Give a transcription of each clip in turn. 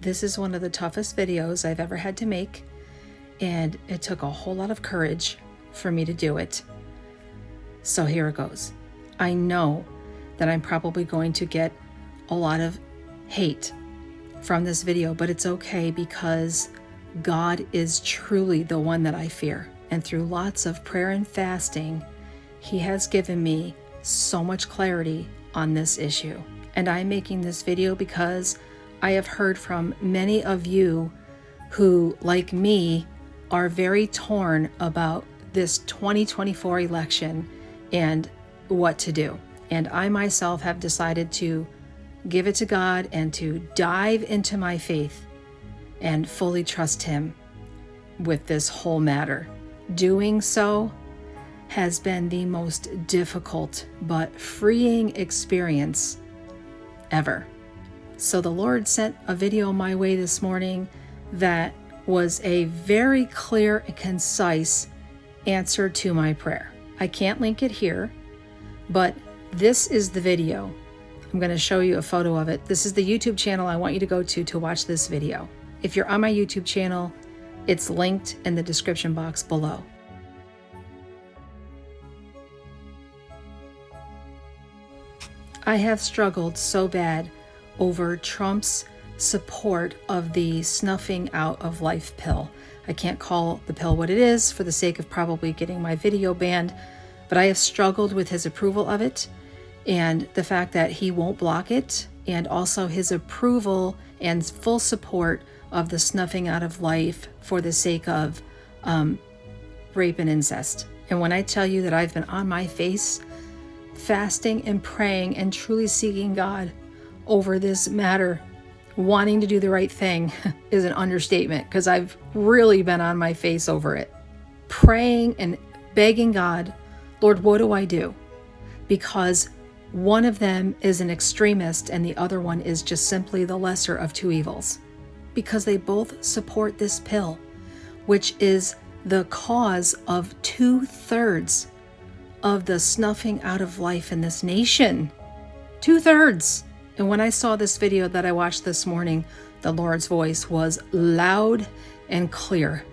This is one of the toughest videos I've ever had to make, and it took a whole lot of courage for me to do it. So here it goes. I know that I'm probably going to get a lot of hate from this video, but it's okay because God is truly the one that I fear. And through lots of prayer and fasting, He has given me so much clarity on this issue. And I'm making this video because I have heard from many of you who, like me, are very torn about this 2024 election and what to do. And I myself have decided to give it to God and to dive into my faith and fully trust Him with this whole matter. Doing so has been the most difficult but freeing experience ever. So the Lord sent a video my way this morning that was a very clear and concise answer to my prayer. I can't link it here, but this is the video. I'm going to show you a photo of it. This is the YouTube channel I want you to go to watch this video. If you're on my YouTube channel, it's linked in the description box below. I have struggled so bad over Trump's support of the snuffing out of life pill. I can't call the pill what it is for the sake of probably getting my video banned, but I have struggled with his approval of it and the fact that he won't block it, and also his approval and full support of the snuffing out of life for the sake of rape and incest. And when I tell you that I've been on my face fasting and praying and truly seeking God over this matter, wanting to do the right thing is an understatement, because I've really been on my face over it, praying and begging God, Lord, what do I do? Because one of them is an extremist and the other one is just simply the lesser of two evils, because they both support this pill, which is the cause of 2/3 of the snuffing out of life in this nation. 2/3. And when I saw this video that I watched this morning, the Lord's voice was loud and clear,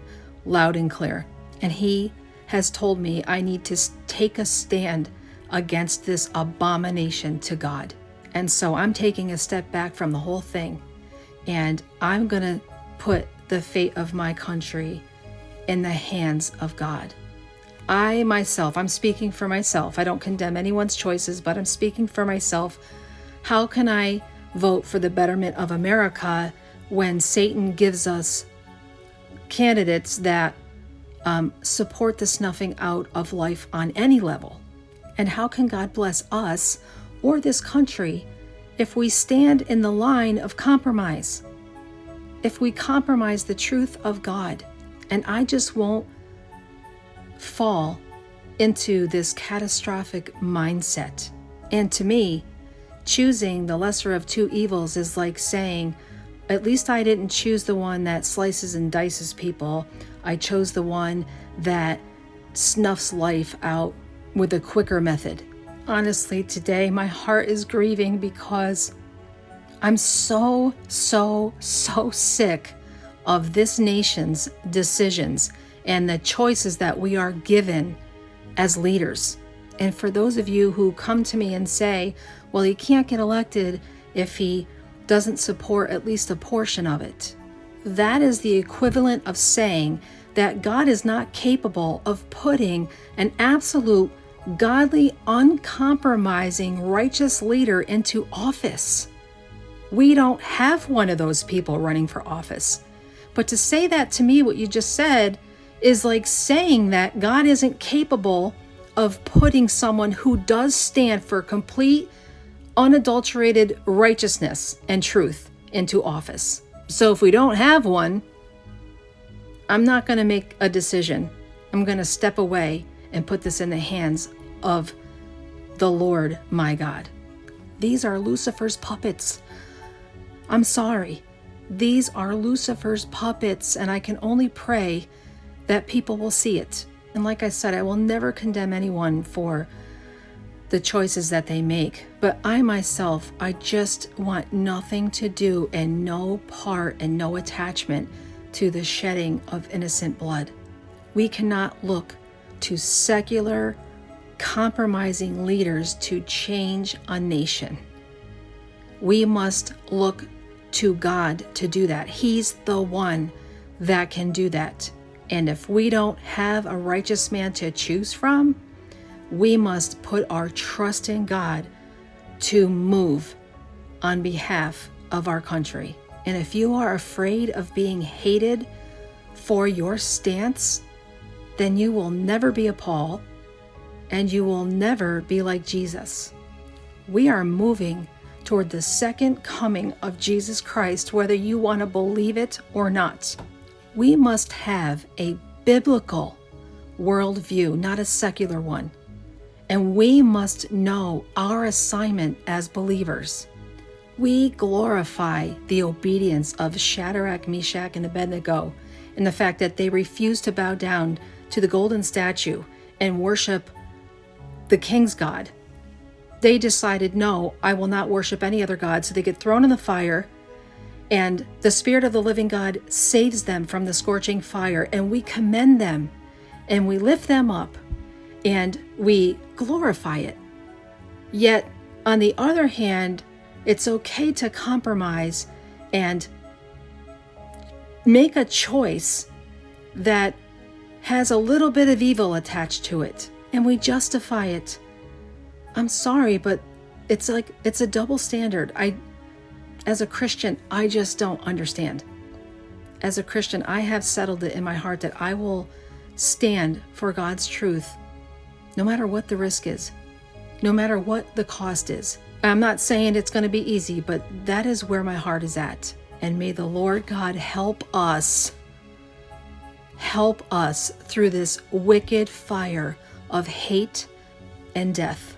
loud and clear. And He has told me I need to take a stand against this abomination to God. And so I'm taking a step back from the whole thing, and I'm going to put the fate of my country in the hands of God. I myself, I'm speaking for myself. I don't condemn anyone's choices, but I'm speaking for myself. How can I vote for the betterment of America when Satan gives us candidates that support the snuffing out of life on any level? And how can God bless us or this country if we stand in the line of compromise? If we compromise the truth of God? And I just won't fall into this catastrophic mindset. And to me, choosing the lesser of two evils is like saying, at least I didn't choose the one that slices and dices people. I chose the one that snuffs life out with a quicker method. Honestly, today my heart is grieving because I'm so sick of this nation's decisions and the choices that we are given as leaders. And for those of you who come to me and say, well, he can't get elected if he doesn't support at least a portion of it, that is the equivalent of saying that God is not capable of putting an absolute, godly, uncompromising, righteous leader into office. We don't have one of those people running for office. But to say that to me, what you just said, is like saying that God isn't capable of putting someone who does stand for complete, unadulterated righteousness and truth into office. So if we don't have one, I'm not going to make a decision. I'm going to step away and put this in the hands of the Lord my God. These are Lucifer's puppets. I'm sorry. These are Lucifer's puppets, and I can only pray that people will see it. And like I said, I will never condemn anyone for the choices that they make. But I myself, I just want nothing to do and no part and no attachment to the shedding of innocent blood. We cannot look to secular, compromising leaders to change a nation. We must look to God to do that. He's the one that can do that. And if we don't have a righteous man to choose from, we must put our trust in God to move on behalf of our country. And if you are afraid of being hated for your stance, then you will never be a Paul, and you will never be like Jesus. We are moving toward the second coming of Jesus Christ, whether you want to believe it or not. We must have a biblical worldview, not a secular one. And we must know our assignment as believers. We glorify the obedience of Shadrach, Meshach, and Abednego in the fact that they refused to bow down to the golden statue and worship the king's God. They decided, no, I will not worship any other God. So they get thrown in the fire, and the Spirit of the living God saves them from the scorching fire. And we commend them, and we lift them up, and we glorify it. Yet, on the other hand, it's okay to compromise and make a choice that has a little bit of evil attached to it, and we justify it. I'm sorry, but it's a double standard. As a Christian, I just don't understand. As a Christian, I have settled it in my heart that I will stand for God's truth, no matter what the risk is, no matter what the cost is. I'm not saying it's going to be easy, but that is where my heart is at. And may the Lord God help us through this wicked fire of hate and death.